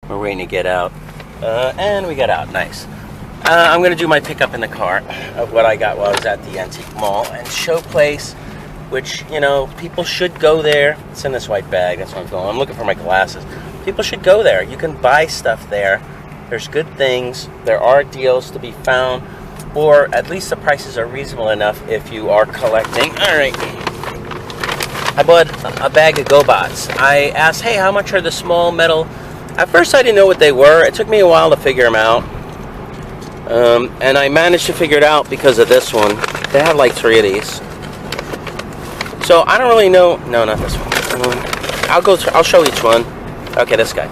We're waiting to get out. And we got out. Nice. I'm going to do my pickup in the car of what I got while I was at the antique mall and show place, which, you know, people should go there. It's in this white bag. That's what I'm going. I'm looking for my glasses. People should go there. You can buy stuff there. There's good things. There are deals to be found, or at least the prices are reasonable enough if you are collecting. All right. I bought a bag of GoBots. I asked, hey, how much are the small metal? At first, I didn't know what they were. It took me a while to figure them out. And I managed to figure it out because of this one. They have like 3 of these. So I don't really know. No, not this one. I'll show each one. Okay, this guy.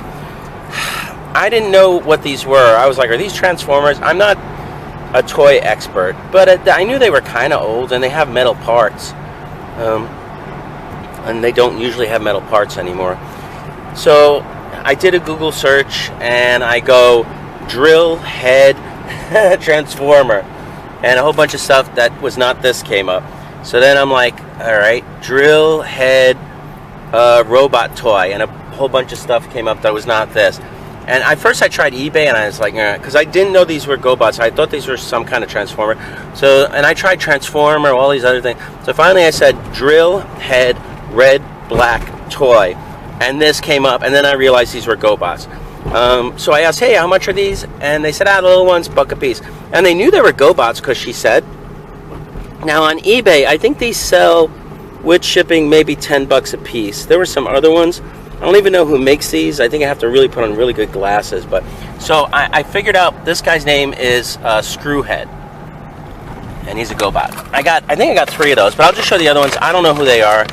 I didn't know what these were. I was like, are these Transformers? I'm not a toy expert, but I knew they were kind of old and they have metal parts. And they don't usually have metal parts anymore. So I did a Google search and I go drill head Transformer, and a whole bunch of stuff that was not this came up. So then I'm like, all right, drill head robot toy, and a whole bunch of stuff came up that was not this. And I tried eBay, and I was like, because I didn't know these were GoBots. I thought these were some kind of Transformer. So, and I tried Transformer, all these other things. So finally I said drill head red black toy, and this came up, and then I realized these were GoBots. So I asked, hey, how much are these? And they said, the little ones, $1 a piece. And they knew they were GoBots because she said. Now on eBay, I think these sell with shipping maybe $10 a piece. There were some other ones. I don't even know who makes these. I think I have to really put on really good glasses. But so I figured out this guy's name is Screwhead, and he's a GoBot. I think I got 3 of those, but I'll just show the other ones. I don't know who they are,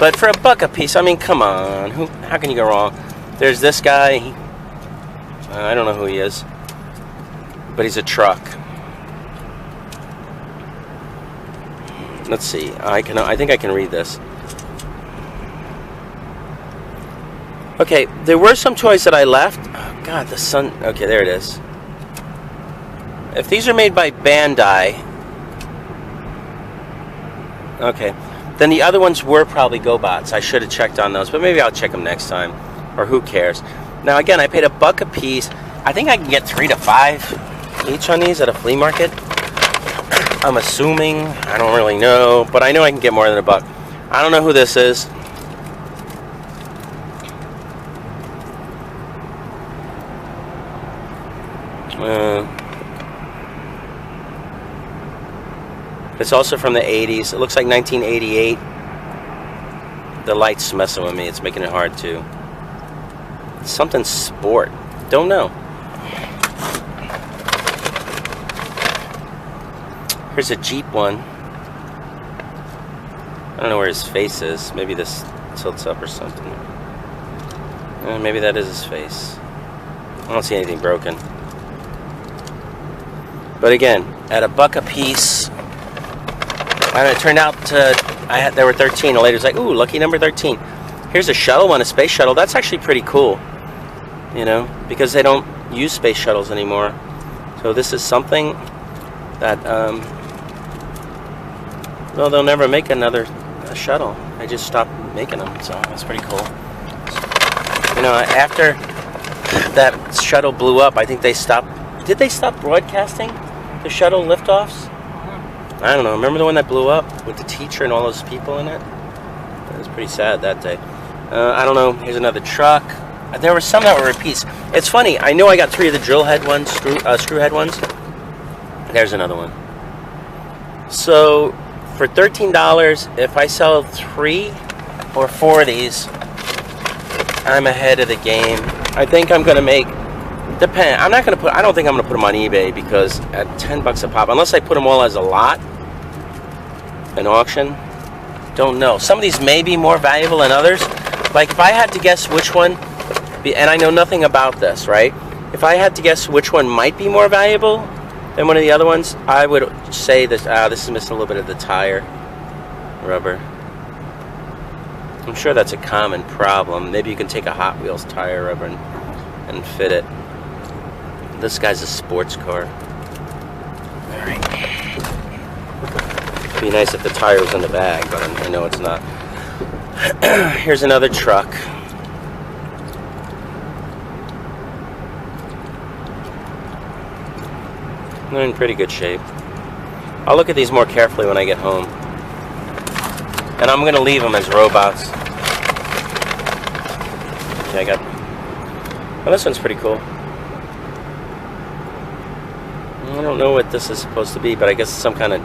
but for $1 a piece, I mean, come on, how can you go wrong? There's this guy. I don't know who he is, but he's a truck. Let's see. I think I can read this. Okay, there were some toys that I left. Oh, God, the sun. Okay, there it is. If these are made by Bandai, okay, then the other ones were probably GoBots. I should have checked on those, but maybe I'll check them next time, or who cares. Now, again, I paid $1 a piece. I think I can get 3 to 5 each on these at a flea market. I'm assuming. I don't really know, but I know I can get more than $1. I don't know who this is. It's also from the 80s. It looks like 1988. The light's messing with me. It's making it hard to. Something sport. Don't know. Here's a Jeep one. I don't know where his face is. Maybe this tilts up or something. Maybe that is his face. I don't see anything broken. But again, at $1 a piece, and it turned out there were 13. The lady's like, ooh, lucky number 13. Here's a shuttle one, a space shuttle. That's actually pretty cool. You know, because they don't use space shuttles anymore. So this is something that, well, they'll never make another shuttle. They just stopped making them, so that's pretty cool. You know, after that shuttle blew up, I think they stopped. Did they stop broadcasting the shuttle liftoffs? I don't know. Remember the one that blew up with the teacher and all those people in it? It was pretty sad that day. I don't know. Here's another truck. There were some that were repeats. It's funny. I know I got 3 of the drill head ones, screw head ones. There's another one. So for $13, if I sell 3 or 4 of these, I'm ahead of the game. I think I'm gonna make. I don't think I'm gonna put them on eBay, because at $10 a pop, unless I put them all as a lot, an auction. Don't know. Some of these may be more valuable than others. Like if I had to guess which one. And I know nothing about this, right? If I had to guess which one might be more valuable than one of the other ones, I would say this. This is missing a little bit of the tire rubber. I'm sure that's a common problem. Maybe you can take a Hot Wheels tire rubber and fit it. This guy's a sports car. All right. It'd be nice if the tire was in the bag, but I know it's not. Here's another truck. They're in pretty good shape. I'll look at these more carefully when I get home. And I'm going to leave them as robots. Yeah, I got... Well, this one's pretty cool. I don't know what this is supposed to be, but I guess it's some kind of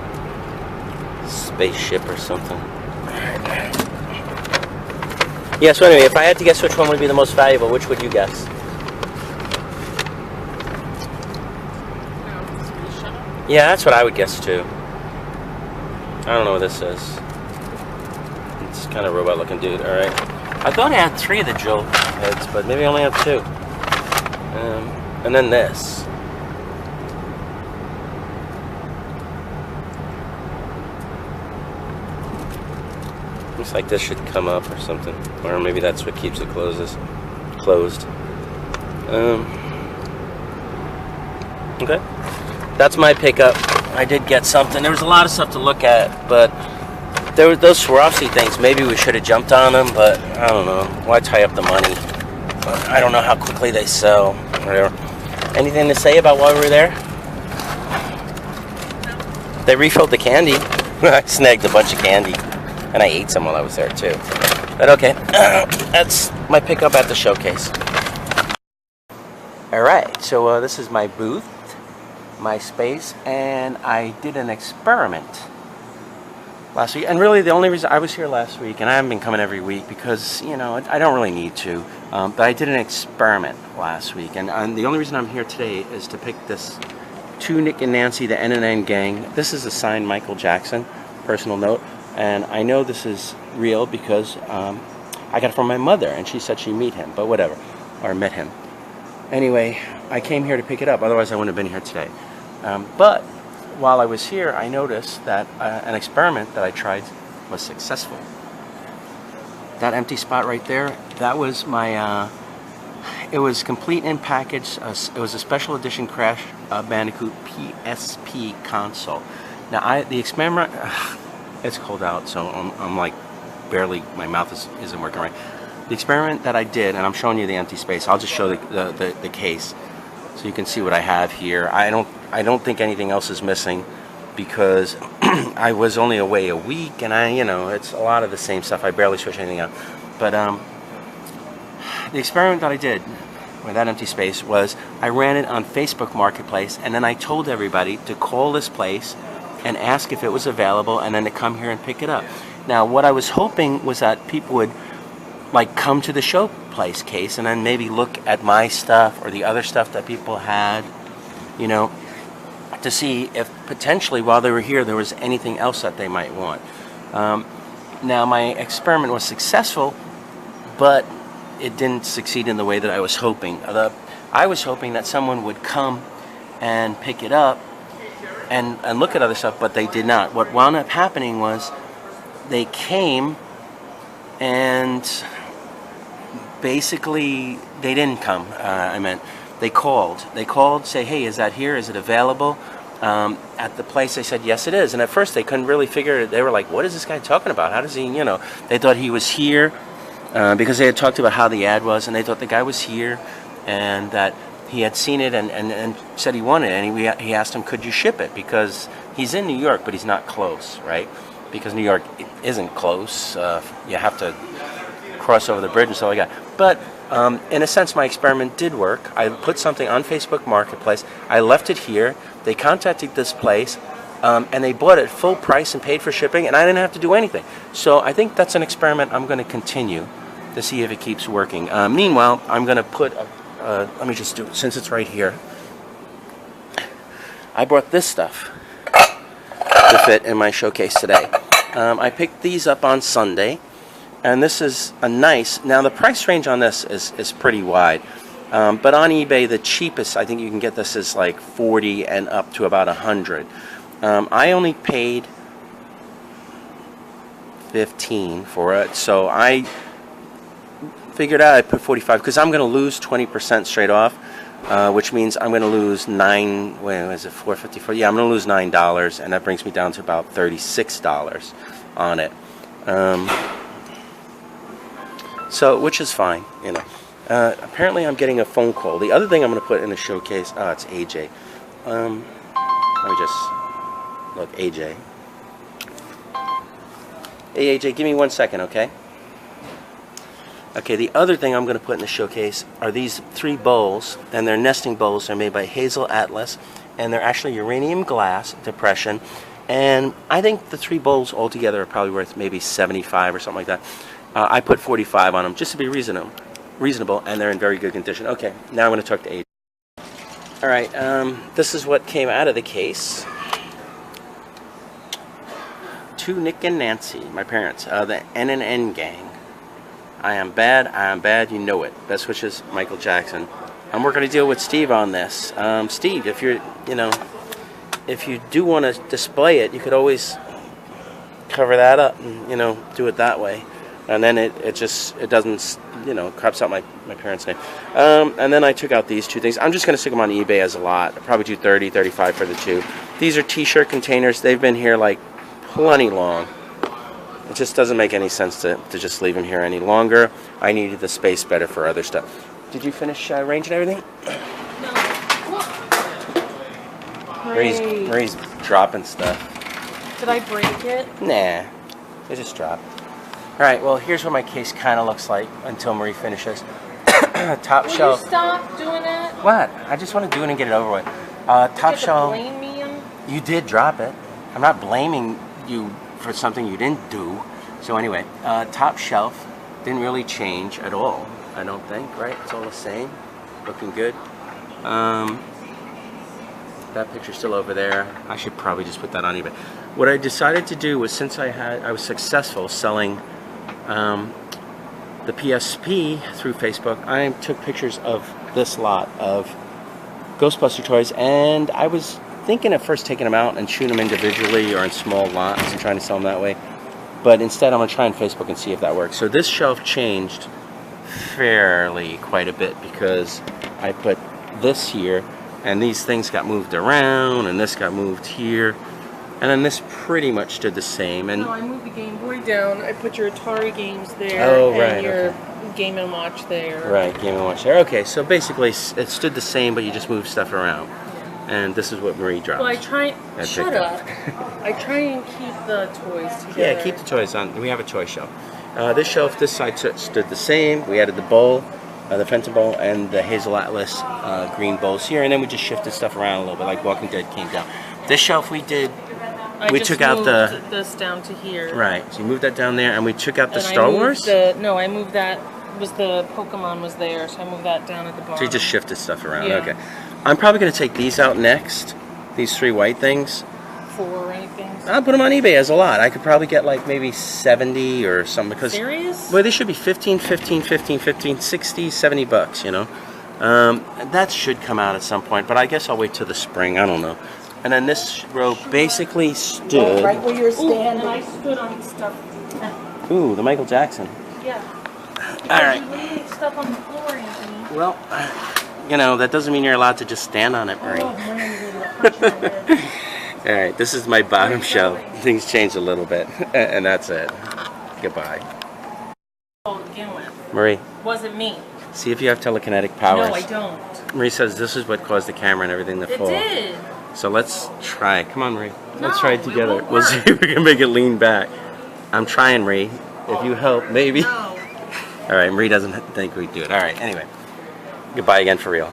spaceship or something. Yeah, so anyway, if I had to guess which one would be the most valuable, which would you guess? Yeah, that's what I would guess too. I don't know what this is. It's kind of robot looking dude, alright. I thought I had 3 of the Joe heads, but maybe I only have 2. And then this. Looks like this should come up or something. Or maybe that's what keeps it closed. Okay. That's my pickup. I did get something. There was a lot of stuff to look at, but there were those Swarovski things. Maybe we should have jumped on them, but I don't know. Why tie up the money? But I don't know how quickly they sell. Whatever. Anything to say about why we were there? They refilled the candy. I snagged a bunch of candy, and I ate some while I was there too. But okay, that's my pickup at the showcase. All right, so this is my booth, my space, and I did an experiment last week. And really the only reason I was here last week, and I haven't been coming every week because, you know, I don't really need to, but I did an experiment last week, and the only reason I'm here today is to pick this To Nick and Nancy, the N&N Gang. This is a signed Michael Jackson, personal note, and I know this is real because I got it from my mother, and she said she met him, but whatever, or met him. Anyway, I came here to pick it up, otherwise I wouldn't have been here today. But while I was here, I noticed that an experiment that I tried was successful. That empty spot right there, that was my, it was complete in package. It was a special edition Crash Bandicoot PSP console. Now, the experiment, it's cold out, so I'm like barely, my mouth isn't working right. The experiment that I did, and I'm showing you the empty space. I'll just show the case so you can see what I have here. I don't think anything else is missing because I was only away a week, and you know, it's a lot of the same stuff. I barely switch anything out. But the experiment that I did with that empty space was I ran it on Facebook Marketplace, and then I told everybody to call this place and ask if it was available, and then to come here and pick it up. Now, what I was hoping was that people would like come to the showplace case and then maybe look at my stuff or the other stuff that people had, you know, to see if potentially while they were here there was anything else that they might want. Now, my experiment was successful, but it didn't succeed in the way that I was hoping. I was hoping that someone would come and pick it up and look at other stuff, but they did not. What wound up happening was they came and basically they didn't come. I meant they called. They called, say, hey, is that here? Is it available? At the place, they said, yes, it is. And at first they couldn't really figure it. They were like, what is this guy talking about? How does he, you know, they thought he was here because they had talked about how the ad was, and they thought the guy was here and that he had seen it and said he wanted it. And he asked him, could you ship it? Because he's in New York, but he's not close, right? Because New York isn't close. You have to cross over the bridge and stuff like that. But in a sense, my experiment did work. I put something on Facebook Marketplace. I left it here. They contacted this place, and they bought it full price and paid for shipping, and I didn't have to do anything. So I think that's an experiment I'm going to continue to see if it keeps working. Meanwhile, I'm going to put, let me just do it since it's right here. I brought this stuff to fit in my showcase today. I picked these up on Sunday, and this is a nice, now the price range on this is pretty wide, but on eBay the cheapest I think you can get this is like $40 and up to about $100. I only paid $15 for it, so I figured out I'd put $45 because I'm going to lose 20% straight off, which means I'm going to lose $4.54? Yeah, I'm going to lose $9, and that brings me down to about $36 on it. So, which is fine, you know. Apparently, I'm getting a phone call. The other thing I'm going to put in the showcase, it's AJ. Let me just look, AJ. Hey AJ, give me 1 second, okay? Okay, the other thing I'm going to put in the showcase are these 3 bowls, and they're nesting bowls. They're made by Hazel Atlas, and they're actually uranium glass depression. And I think the 3 bowls altogether are probably worth maybe 75 or something like that. I put 45 on them just to be reasonable, and they're in very good condition. Okay, now I'm going to talk to AJ. All right, this is what came out of the case. To Nick and Nancy, my parents, the N gang. I am bad, you know it. Best wishes, Michael Jackson. And we're going to deal with Steve on this. Steve, if you're, if you do want to display it, you could always cover that up and, do it that way. And then it doesn't, crops out my parents' name. And then I took out these 2 things. I'm just going to stick them on eBay as a lot. I'll probably do 30, 35 for the 2. These are t-shirt containers. They've been here like plenty long. It just doesn't make any sense to just leave them here any longer. I needed the space better for other stuff. Did you finish arranging everything? No. Marie's dropping stuff. Did I break it? Nah, it just dropped. Alright, well here's what my case kind of looks like until Marie finishes. Top shelf. Will you stop doing it? What? I just want to do it and get it over with. Top shelf. Blame me in? You did drop it. I'm not blaming you for something you didn't do. So anyway, top shelf didn't really change at all, I don't think, right? It's all the same, looking good. That picture's still over there. I should probably just put that on eBay. What I decided to do was, since I was successful selling the PSP through Facebook, I took pictures of this lot of Ghostbuster toys, and I was thinking at first taking them out and shooting them individually or in small lots and trying to sell them that way. But instead I'm going to try on Facebook and see if that works. So this shelf changed fairly quite a bit because I put this here and these things got moved around and this got moved here. And then this pretty much stood the same. And no, I moved the Game Boy down. I put your Atari games there and your Game & Watch there. Right, Game & Watch there. Okay, so basically it stood the same, but you just moved stuff around. And this is what Marie dropped. Well, shut up. I try and keep the toys together. Yeah, keep the toys on. We have a toy shelf. This shelf, this side stood the same. We added the bowl, the Fenton bowl, and the Hazel Atlas green bowls here. And then we just shifted stuff around a little bit, like Walking Dead came down. This shelf we did, we took out this down to here. Right, so you moved that down there, and we took out the Star Wars? No, I moved that, the Pokemon was there, so I moved that down at the bottom. So you just shifted stuff around, yeah. Okay. I'm probably going to take these out next, these 3 white things. 4 anything? I'll put them on eBay as a lot. I could probably get like maybe 70 or something. Because, serious? Well, they should be 15, 15, 15, 15, 60, 70 bucks, That should come out at some point, but I guess I'll wait till the spring. I don't know. And then this row basically stood... right where you're standing. And I stood on stuff. Ooh, the Michael Jackson. Yeah. All right. You laid stuff on the floor, Anthony. Well, that doesn't mean you're allowed to just stand on it, Marie. Oh, man, Alright, this is my bottom shelf. Things changed a little bit, and that's it. Goodbye. To begin with. Marie. Wasn't me. See if you have telekinetic powers. No, I don't. Marie says this is what caused the camera and everything to fall. It did. So let's try. Come on, Marie. Let's No, try it together. won't We'll see if we can make it lean back. I'm trying, Marie. If you help, maybe. No. Alright, Marie doesn't think we'd do it. Alright, anyway. Goodbye again for real.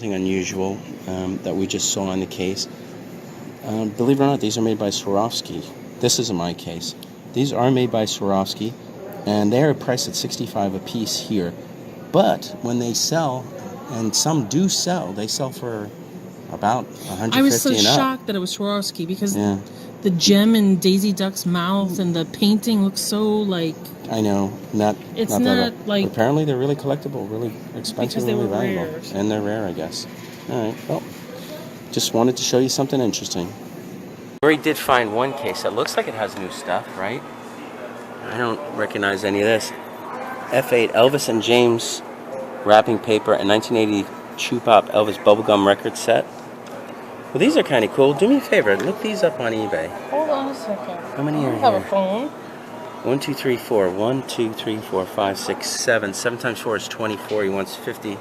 something unusual that we just saw in the case. Believe it or not, these are made by Swarovski. This isn't my case. These are made by Swarovski, and they are priced at $65 a piece here. But when they sell, and some do sell, they sell for about $150 and up. I was so shocked that it was Swarovski because the gem in Daisy Duck's mouth and the painting looks so like... I know, not like... But apparently they're really collectible, really expensive, really valuable. Rare. And they're rare, I guess. Alright, well, just wanted to show you something interesting. We already did find one case that looks like it has new stuff, right? I don't recognize any of this. F8 Elvis and James wrapping paper and 1980 Chew Pop Elvis bubblegum record set. Well, these are kind of cool. Do me a favor, look these up on eBay. Hold on a second. How many are here? I have a phone. 1, 2, 3, 4. 1, 2, 3, 4, 5, 6, 7. 7 times 4 is 24. He wants 50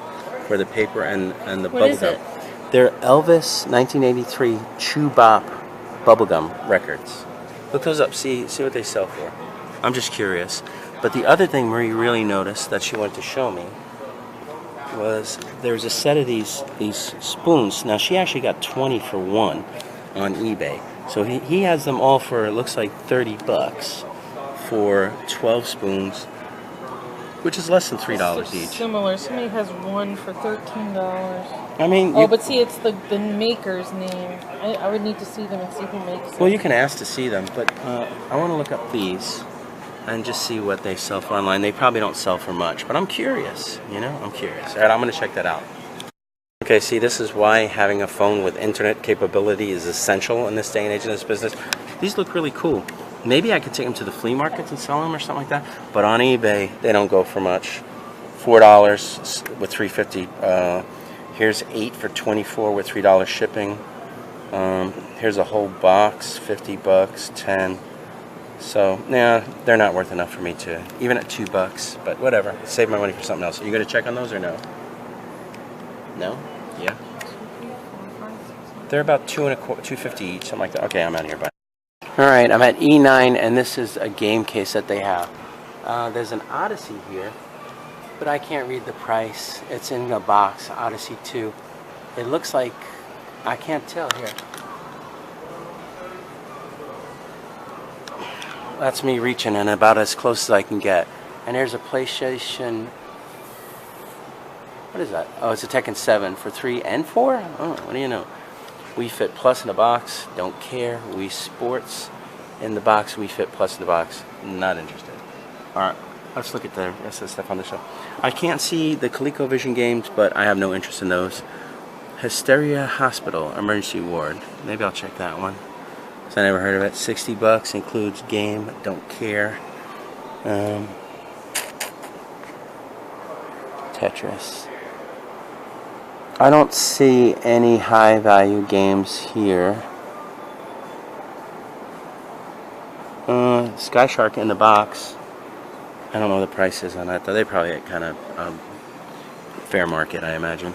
for the paper and the bubblegum. What is it? They're Elvis 1983 Chew Bop bubblegum records. Look those up. See what they sell for. I'm just curious. But the other thing Marie really noticed that she wanted to show me was there's a set of these spoons. Now she actually got 20 for one on eBay. So he has them all for, it looks like $30 for 12 spoons, which is less than $3 each. Similar. Somebody has one for $13. I mean, but see, it's the maker's name. I would need to see them and see who makes them. Well, you can ask to see them, but I want to look up these and just see what they sell for online. They probably don't sell for much, but I'm curious, you know? I'm curious. All right, I'm going to check that out. Okay, see, this is why having a phone with internet capability is essential in this day and age in this business. These look really cool. Maybe I could take them to the flea markets and sell them or something like that, but on eBay, they don't go for much. $4 with $3.50. Here's 8 for $24 with $3 shipping. Here's a whole box, $50, 10. So, yeah, they're not worth enough for me to, even at $2, but whatever. Save my money for something else. Are you going to check on those or no? No? Yeah. They're about $2.50 each, something like that. Okay, I'm out of here. Bye. All right, I'm at E9, and this is a game case that they have. There's an Odyssey here, but I can't read the price. It's in a box, Odyssey 2. It looks like, I can't tell here. That's me reaching and about as close as I can get. And there's a PlayStation. What is that? Oh, it's a Tekken 7 for 3 and 4? Oh, what do you know? Wii Fit Plus in the box. Don't care. Wii Sports in the box. Wii Fit Plus in the box. Not interested. Alright, let's look at the rest of the stuff on the show. I can't see the ColecoVision games, but I have no interest in those. Hysteria Hospital Emergency Ward. Maybe I'll check that one. I never heard of it. $60 includes game. Don't care. Tetris. I don't see any high value games here. Sky Shark in the box. I don't know what the price is on that though. They probably at kind of fair market, I imagine.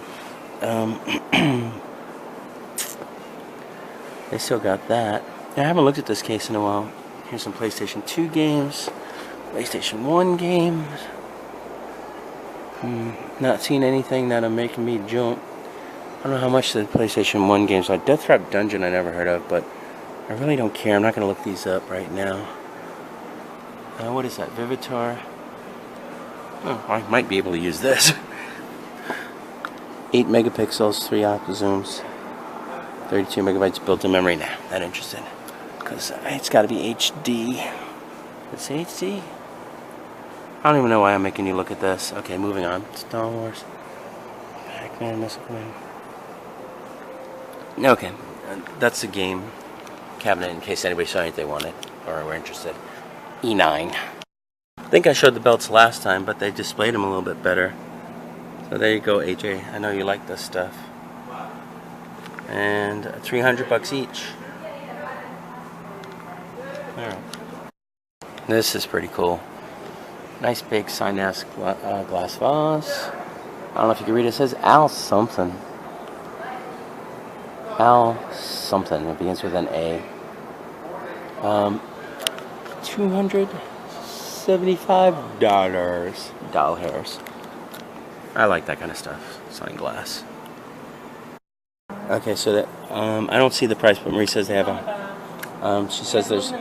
They still got that. I haven't looked at this case in a while. Here's some PlayStation 2 games, PlayStation 1 games. Not seeing anything that'll make me jump. I don't know how much the PlayStation 1 games are. Death Trap Dungeon I never heard of, but I really don't care. I'm not going to look these up right now. What is that? Vivitar? Oh, I might be able to use this. 8 megapixels, 3 opto zooms, 32 megabytes built-in memory. Nah, not interested. Because it's got to be HD. It's HD? I don't even know why I'm making you look at this. Okay, moving on. Star Wars. Pac-Man, Missile Command. Okay, that's the game cabinet in case anybody saw anything they wanted or were interested. E9. I think I showed the belts last time, but they displayed them a little bit better. So there you go, AJ. I know you like this stuff. And $300 each. Alright. This is pretty cool. Nice big Sinus glass vase. I don't know if you can read it. It says Al something. Al something. It begins with an A. $275. Doll hairs. I like that kind of stuff. Signed glass. Okay, so that I don't see the price, but Marie says they have a. She says there's.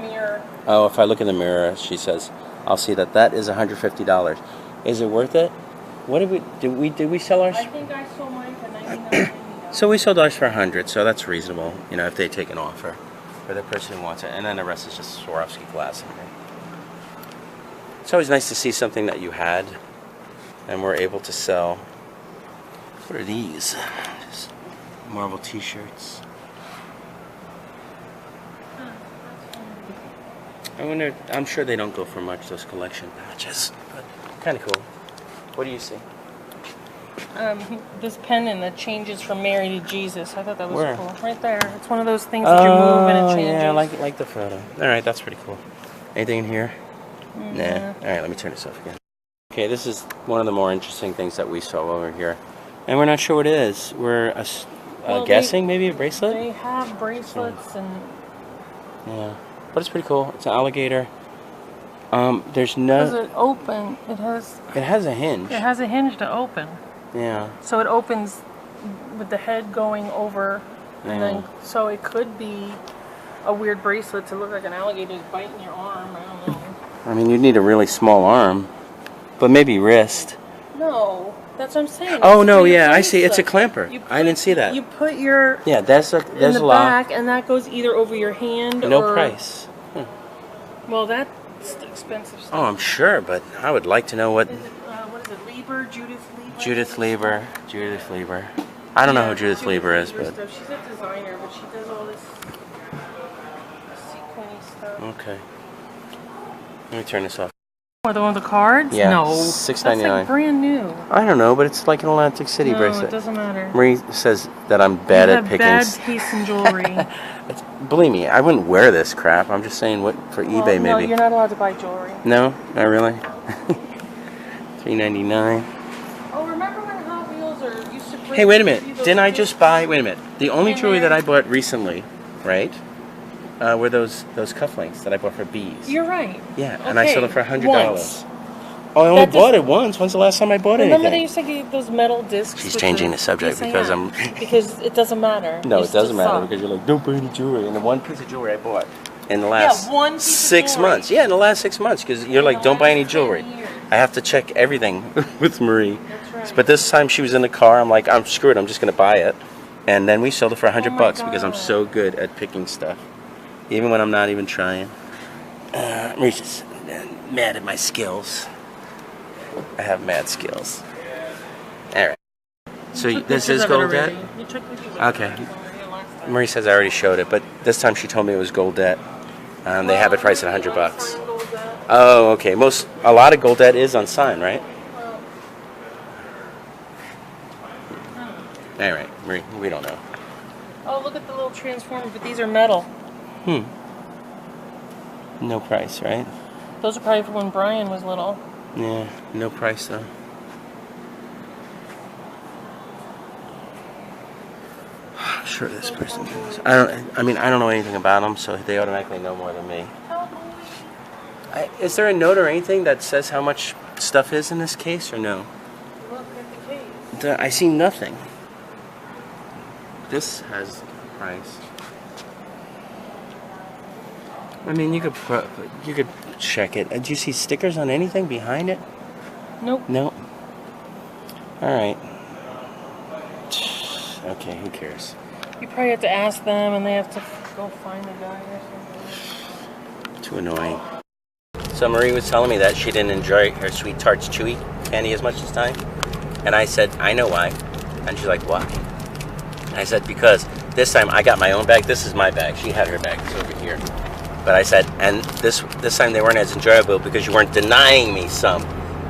Oh, if I look in the mirror, she says I'll see that is $150. Is it worth it? What did we sell ours? I think I sold mine for $99. So we sold ours for $100, so that's reasonable. You know, if they take an offer for the person who wants it, and then the rest is just Swarovski glass. It's always nice to see something that you had, and we're able to sell. What are these? Just Marvel T-shirts. I wonder. I'm sure they don't go for much, those collection patches, but kind of cool. What do you see? This pendant that changes from Mary to Jesus. I thought that was Where? cool. Right there. It's one of those things that you move and it changes. Yeah, I like the photo. All right, that's pretty cool. Anything in here? Nah. All right, let me turn this off again. Okay, this is one of the more interesting things that we saw over here, and we're not sure what it is. We're guessing maybe a bracelet. They have bracelets and. Yeah, but it's pretty cool. It's an alligator. There's no. Does it open? It has. It has a hinge. It has a hinge to open. Yeah. So it opens with the head going over, and then so it could be a weird bracelet to look like an alligator's biting your arm. I don't know. I mean, you'd need a really small arm, but maybe wrist. No, that's what I'm saying. Oh no, yeah, I see. It's a clamper. I didn't see that. You put your there's in the a lock. back, and that goes either over your hand or. No price. Well, that's expensive stuff. Oh, I'm sure, but I would like to know what. What is it? Lieber, Judith Lieber. I don't know who Judith Lieber is, but. Stuff. She's a designer, but she does all this sequiny stuff. Okay. Let me turn this off. Or the one with the cards? Yeah. No. $6.99. That's like brand new. I don't know, but it's like an Atlantic City bracelet. No, it doesn't matter. Marie says that I'm bad at picking. Bad taste in jewelry. Believe me, I wouldn't wear this crap. I'm just saying, what for eBay maybe. No, you're not allowed to buy jewelry. No, not really. $3.99. Oh, remember when Hot Wheels used to bring. Hey, wait a minute. Didn't I just buy? Wait a minute. The only jewelry that I bought recently, right? Were those cufflinks that I bought for bees. You're right. Yeah, and I sold them for $100. Once. Oh, I only bought it once. When's the last time I bought anything? Remember they used to get those metal discs? She's changing the subject because I'm... Because it doesn't matter. No, it doesn't matter because you're like, don't buy any jewelry. And the one piece of jewelry I bought in the last 6 months. Yeah, in the last 6 months because you're like, don't buy any jewelry. I have to check everything with Marie. That's right. But this time she was in the car. I'm like, I'm screwed. I'm just going to buy it. And then we sold it for $100 because I'm so good at picking stuff. Even when I'm not even trying. Marie's just mad at my skills. I have mad skills. Alright. So this is Goldet? Okay. Marie says I already showed it, but this time she told me it was Goldet. They have it priced at $100. Oh, okay. A lot of Goldet is on sign, right? Alright, Marie, we don't know. Oh, look at the little transformer, but these are metal. No price, right? Those are probably from when Brian was little. Yeah, no price though. I'm sure this person knows. I don't know anything about them, so they automatically know more than me. Is there a note or anything that says how much stuff is in this case, or no? Look at the case. I see nothing. This has price. I mean, you could check it. Do you see stickers on anything behind it? Nope. Nope. All right. Okay, who cares? You probably have to ask them, and they have to go find the guy or something. Too annoying. So Marie was telling me that she didn't enjoy her Sweet Tarts Chewy candy as much this time, and I said, I know why. And she's like, why? And I said, because this time I got my own bag. This is my bag. She had her bag. It's over here. But I said, and this time they weren't as enjoyable because you weren't denying me some.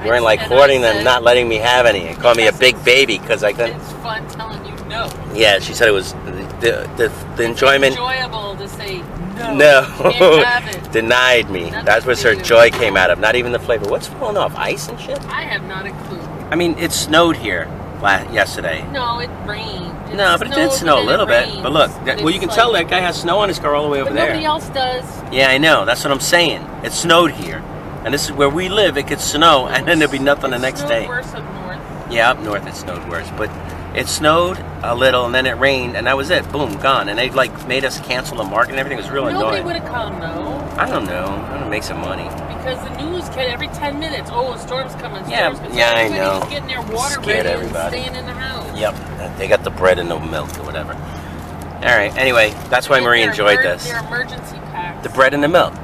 You weren't like hoarding them, not letting me have any, and calling me a big baby because I couldn't. It's fun telling you no. Yeah, she said it was the enjoyment. It's enjoyable to say no. No, Can't have it. denied me. That's where her joy came out of. Not even the flavor. What's falling off? Ice and shit? I have not a clue. I mean, it snowed here yesterday. No, it rained. No, but it did snow a little bit. But look, well, you can tell that guy has snow on his car all the way over there. Nobody else does. Yeah, I know. That's what I'm saying. It snowed here. And this is where we live. It could snow, and then there'd be nothing the next day. Worse up north. Yeah, up north it snowed worse. But It snowed a little, and then it rained, and that was it. Boom, gone. And they like made us cancel the market and everything. It was real Nobody annoying. would have come though. I don't know. I'm gonna make some money. Because the news every 10 minutes, oh, a storm's coming. Yeah, Storm's coming. yeah, I Everybody's know. getting their water Scared ready everybody. and staying in the house. Yep, they got the bread and no milk or whatever. All right. Anyway, that's why Marie enjoyed this. Their emergency packs. The bread and the milk.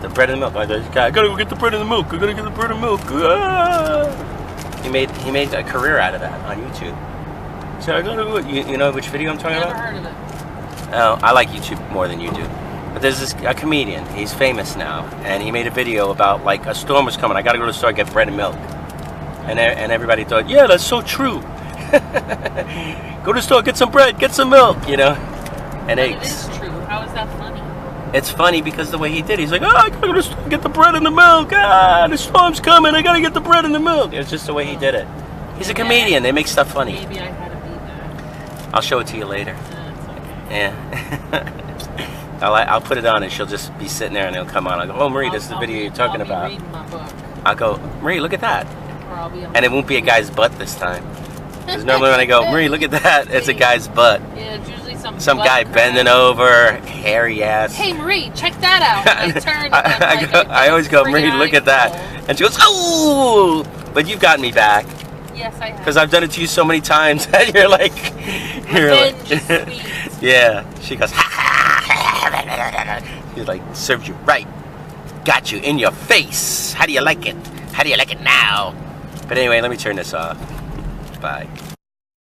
The bread and the milk. I gotta go get the bread and the milk. I gotta get the bread and milk. Ah! He made a career out of that on YouTube. So I gotta go. You know which video I'm talking Never about? heard of it. Oh, I like YouTube more than you do. But there's a comedian. He's famous now, and he made a video about like a storm was coming. I gotta go to the store and get bread and milk. And everybody thought, yeah, that's so true. Go to the store, get some bread, get some milk, you know, and But it eggs. is true. How is that funny? It's funny because the way he did, he's like, I gotta go to the store and get the bread and the milk. Ah, the storm's coming. I gotta get the bread and the milk. It's just the way he did it. He's a comedian. They make stuff funny. Maybe I had to be that. I'll show it to you later. It's okay. Yeah. I'll put it on and she'll just be sitting there and it'll come on. I'll go, oh, Marie, this is the video you're talking I'll be about. reading my book. I'll go, Marie, look at that. Or I'll be on And it won't be a guy's butt this time. Because normally when I go, Marie, look at that, it's a guy's butt. Yeah, it's usually Some guy bending over, hairy ass. Hey Marie, check that out. And I turn and I always go, Marie, look at that. And she goes, oh! But you've gotten me back. Yes, I have. Because I've done it to you so many times that you're like, Revenge is sweet. yeah. She goes, she's like, served you right. Got you in your face. How do you like it? How do you like it now? But anyway, let me turn this off. Bye.